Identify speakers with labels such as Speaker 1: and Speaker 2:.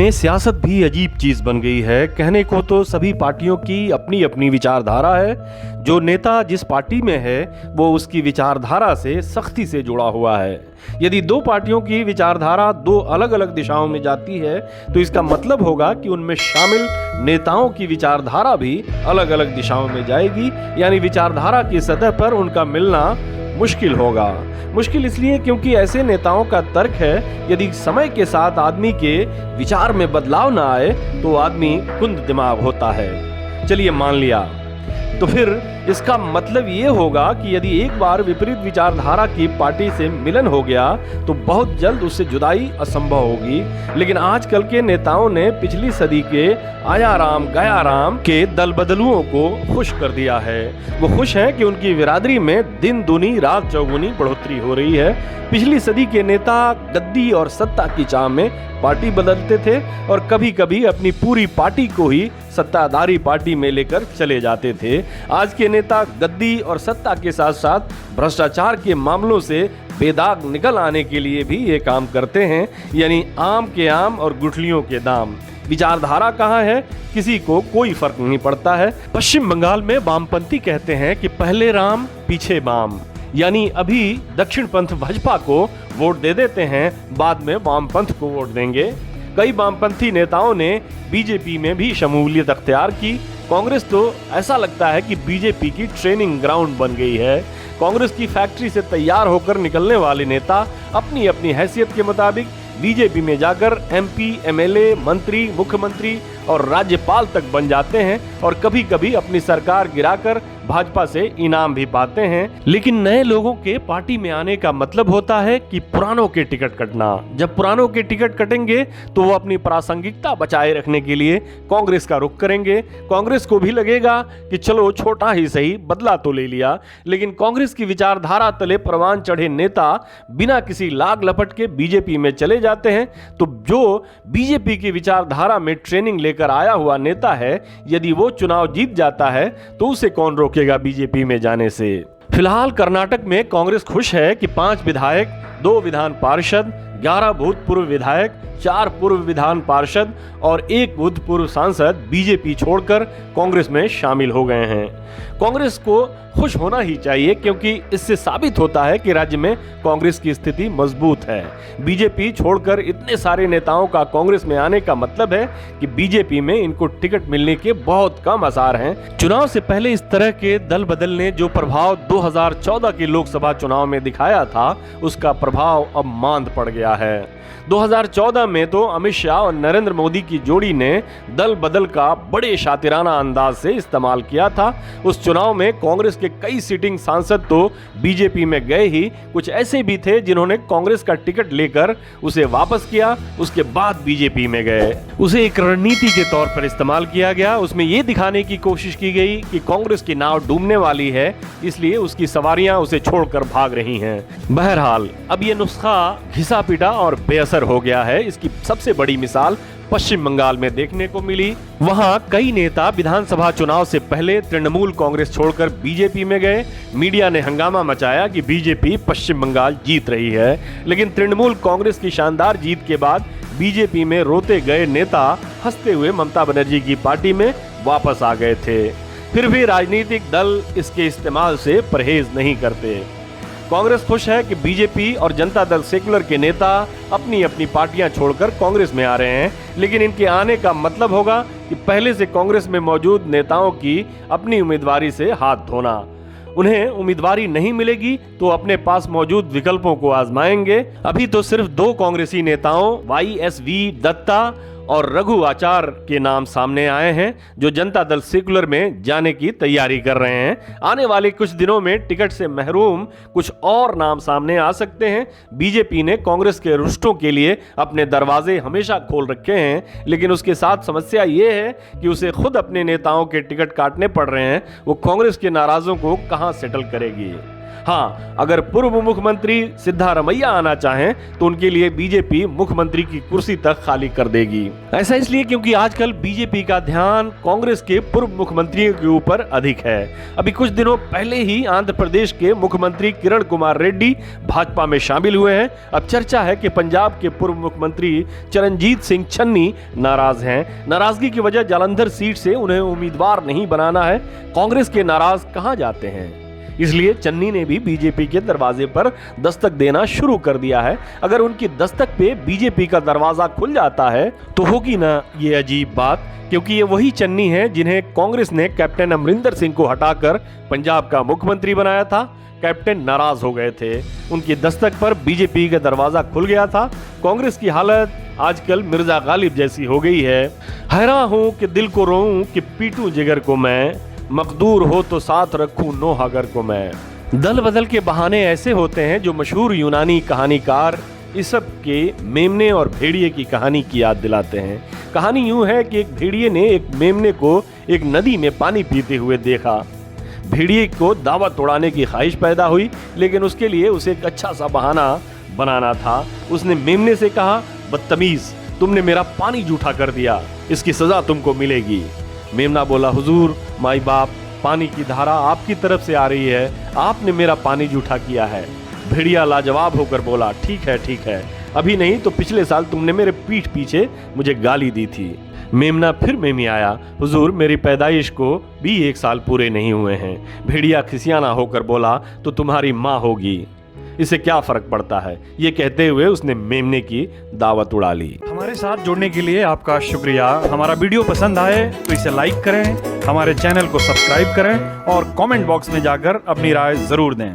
Speaker 1: में सियासत भी अजीब चीज बन गई है। कहने को तो सभी पार्टियों की अपनी अपनी विचारधारा है। जो नेता जिस पार्टी में है वो उसकी विचारधारा से सख्ती से जुड़ा हुआ है। यदि दो पार्टियों की विचारधारा दो अलग अलग दिशाओं में जाती है तो इसका मतलब होगा कि उनमें शामिल नेताओं की विचारधारा भी अलग अलग दिशाओं में जाएगी, यानी विचारधारा की सतह पर उनका मिलना मुश्किल होगा। मुश्किल इसलिए क्योंकि ऐसे नेताओं का तर्क है, यदि समय के साथ आदमी के विचार में बदलाव ना आए तो आदमी कुंद दिमाग होता है। चलिए मान लिया, तो फिर इसका मतलब ये होगा कि यदि एक बार विपरीत विचारधारा की पार्टी से मिलन हो गया तो बहुत जल्द उससे जुदाई असंभव होगी। लेकिन आजकल के नेताओं ने पिछली सदी के आया राम गया राम के दल बदलुओं को खुश कर दिया है। वो खुश हैं कि उनकी बिरादरी में दिन दूनी रात चौगुनी बढ़ोतरी हो रही है। पिछली सदी के नेता गद्दी और सत्ता की चाह में पार्टी बदलते थे और कभी कभी अपनी पूरी पार्टी को ही सत्ताधारी पार्टी में लेकर चले जाते थे। आज के नेता गद्दी और सत्ता के साथ साथ भ्रष्टाचार के मामलों से बेदाग निकल आने के लिए भी ये काम करते हैं, यानी आम के आम और गुठलियों के दाम। विचारधारा कहाँ है किसी को कोई फर्क नहीं पड़ता है। पश्चिम बंगाल में वामपंथी कहते हैं कि पहले राम पीछे बाम, यानी अभी दक्षिण पंथ भाजपा को वोट दे देते हैं, बाद में वामपंथ को वोट देंगे। कई वामपंथी नेताओं ने बीजेपी में भी शमूलियत अख्तियार की। कांग्रेस तो ऐसा लगता है कि बीजेपी की ट्रेनिंग ग्राउंड बन गई है। कांग्रेस की फैक्ट्री से तैयार होकर निकलने वाले नेता अपनी अपनी हैसियत के मुताबिक बीजेपी में जाकर एमपी, एमएलए, मंत्री, मुख्यमंत्री और राज्यपाल तक बन जाते हैं और कभी कभी अपनी सरकार गिराकर भाजपा से इनाम भी पाते हैं। लेकिन नए लोगों के पार्टी में आने का मतलब होता है कि पुरानों के टिकट कटना। जब पुरानों के टिकट कटेंगे तो वो अपनी प्रासंगिकता बचाए रखने के लिए कांग्रेस का रुख करेंगे। कांग्रेस को भी लगेगा कि चलो छोटा ही सही बदला तो ले लिया, लेकिन कांग्रेस की विचारधारा तले परवान चढ़े नेता बिना किसी लाग लपट के बीजेपी में चले जाते हैं। तो जो बीजेपी की विचारधारा में ट्रेनिंग लेकर आया हुआ नेता है, यदि वो चुनाव जीत जाता है तो उसे कौन रोकेगा बीजेपी में जाने से। फिलहाल कर्नाटक में कांग्रेस खुश है कि 5 विधायक, 2 विधान पार्षद, 11 भूतपूर्व विधायक, 4 पूर्व विधान पार्षद और 1 भूतपूर्व सांसद बीजेपी छोड़कर कांग्रेस में शामिल हो गए हैं। कांग्रेस को खुश होना ही चाहिए क्योंकि इससे साबित होता है कि राज्य में कांग्रेस की स्थिति मजबूत है। बीजेपी छोड़कर इतने सारे नेताओं का कांग्रेस में आने का मतलब है कि बीजेपी में इनको टिकट मिलने के बहुत कम आसार हैं। चुनाव से पहले इस तरह के दल बदल ने जो प्रभाव 2014 के लोकसभा चुनाव में दिखाया था, उसका प्रभाव अब मांद पड़ गया है। 2014 में तो अमित शाह और नरेंद्र मोदी की जोड़ी ने दल बदल का बड़े शातिराना अंदाज से इस्तेमाल किया था। उस चुनाव में कांग्रेस के कई सिटिंग सांसद तो बीजेपी में गए ही, कुछ ऐसे भी थे जिन्होंने कांग्रेस का टिकट लेकर उसे वापस किया, उसके बाद बीजेपी में गए। उसे एक रणनीति के तौर पर इस्तेमाल किया गया। उसमें यह दिखाने की कोशिश की गई कि कांग्रेस की नाव डूबने वाली है, इसलिए उसकी सवारियां उसे छोड़कर भाग रही हैं। बहरहाल अब यह नुस्खा घिसा पिटा और बेअसर हो गया है। इसकी सबसे बड़ी मिसाल पश्चिम बंगाल में देखने को मिली। वहां कई नेता विधानसभा चुनाव से पहले तृणमूल कांग्रेस छोड़कर बीजेपी में गए। मीडिया ने हंगामा मचाया कि बीजेपी पश्चिम बंगाल जीत रही है, लेकिन तृणमूल कांग्रेस की शानदार जीत के बाद बीजेपी में रोते गए नेता हंसते हुए ममता बनर्जी की पार्टी में वापस आ गए थे। फिर भी राजनीतिक दल इसके इस्तेमाल से परहेज नहीं करते। कांग्रेस खुश है कि बीजेपी और जनता दल सेकुलर के नेता अपनी अपनी पार्टियां छोड़कर कांग्रेस में आ रहे हैं, लेकिन इनके आने का मतलब होगा कि पहले से कांग्रेस में मौजूद नेताओं की अपनी उम्मीदवारी से हाथ धोना। उन्हें उम्मीदवारी नहीं मिलेगी तो अपने पास मौजूद विकल्पों को आजमाएंगे। अभी तो सिर्फ 2 कांग्रेसी नेताओं वाईएसवी दत्ता और रघु आचार के नाम सामने आए हैं, जो जनता दल सेकुलर में जाने की तैयारी कर रहे हैं। आने वाले कुछ दिनों में टिकट से महरूम कुछ और नाम सामने आ सकते हैं। बीजेपी ने कांग्रेस के रुष्टों के लिए अपने दरवाजे हमेशा खोल रखे हैं, लेकिन उसके साथ समस्या ये है कि उसे खुद अपने नेताओं के टिकट काटने पड़ रहे हैं। वो कांग्रेस के नाराजों को कहां सेटल करेगी। हाँ, अगर पूर्व मुख्यमंत्री सिद्धारमैया आना चाहें तो उनके लिए बीजेपी मुख्यमंत्री की कुर्सी तक खाली कर देगी। ऐसा इसलिए क्योंकि आजकल बीजेपी का ध्यान कांग्रेस के पूर्व मुख्यमंत्रियों के ऊपर अधिक है। अभी कुछ दिनों पहले ही आंध्र प्रदेश के मुख्यमंत्री किरण कुमार रेड्डी भाजपा में शामिल हुए हैं। अब चर्चा है कि पंजाब के पूर्व मुख्यमंत्री चरणजीत सिंह चन्नी नाराज हैं। नाराजगी की वजह जालंधर सीट से उन्हें उम्मीदवार नहीं बनाना है। कांग्रेस के नाराज कहां जाते हैं, इसलिए चन्नी ने भी बीजेपी के दरवाजे पर दस्तक देना शुरू कर दिया है। अगर उनकी दस्तक पे बीजेपी का दरवाजा खुल जाता है तो होगी ना ये अजीब बात, क्योंकि ये वही चन्नी है जिन्हें कांग्रेस ने कैप्टन अमरिंदर सिंह को हटाकर पंजाब का मुख्यमंत्री बनाया था। कैप्टन नाराज हो गए थे, उनकी दस्तक पर बीजेपी का दरवाजा खुल गया था। कांग्रेस की हालत आजकल मिर्जा गालिब जैसी हो गई है। हैरान हूं कि दिल को रोऊं कि पीटूं जिगर को मैं, मकदूर हो तो साथ रखूं नोहागर को मैं। दल बदल के बहाने ऐसे होते हैं जो मशहूर यूनानी कहानीकार इसप के मेमने और भेड़िए की कहानी की याद दिलाते हैं। कहानी यूं है कि एक भेड़िए ने एक मेमने को एक नदी में पानी पीते हुए देखा। भेड़िए को दावत उड़ाने की ख्वाहिश पैदा हुई, लेकिन उसके लिए उसे एक अच्छा सा बहाना बनाना था। उसने मेमने से कहा, बदतमीज, तुमने मेरा पानी जूठा कर दिया, इसकी सजा तुमको मिलेगी। मेमना बोला, हुजूर, माई बाप, पानी की धारा आपकी तरफ से आ रही है, आपने मेरा पानी जूठा किया है। भेड़िया लाजवाब होकर बोला, ठीक है, अभी नहीं तो पिछले साल तुमने मेरे पीठ पीछे मुझे गाली दी थी। मेमना फिर मेमी आया, हुजूर, मेरी पैदाइश को भी 1 साल पूरे नहीं हुए हैं। भेड़िया खिसियाना होकर बोला, तो तुम्हारी माँ होगी, इससे क्या फर्क पड़ता है। ये कहते हुए उसने मेमने की दावत उड़ा ली।
Speaker 2: हमारे साथ जुड़ने के लिए आपका शुक्रिया। हमारा वीडियो पसंद आए तो इसे लाइक करें, हमारे चैनल को सब्सक्राइब करें और कमेंट बॉक्स में जाकर अपनी राय जरूर दें।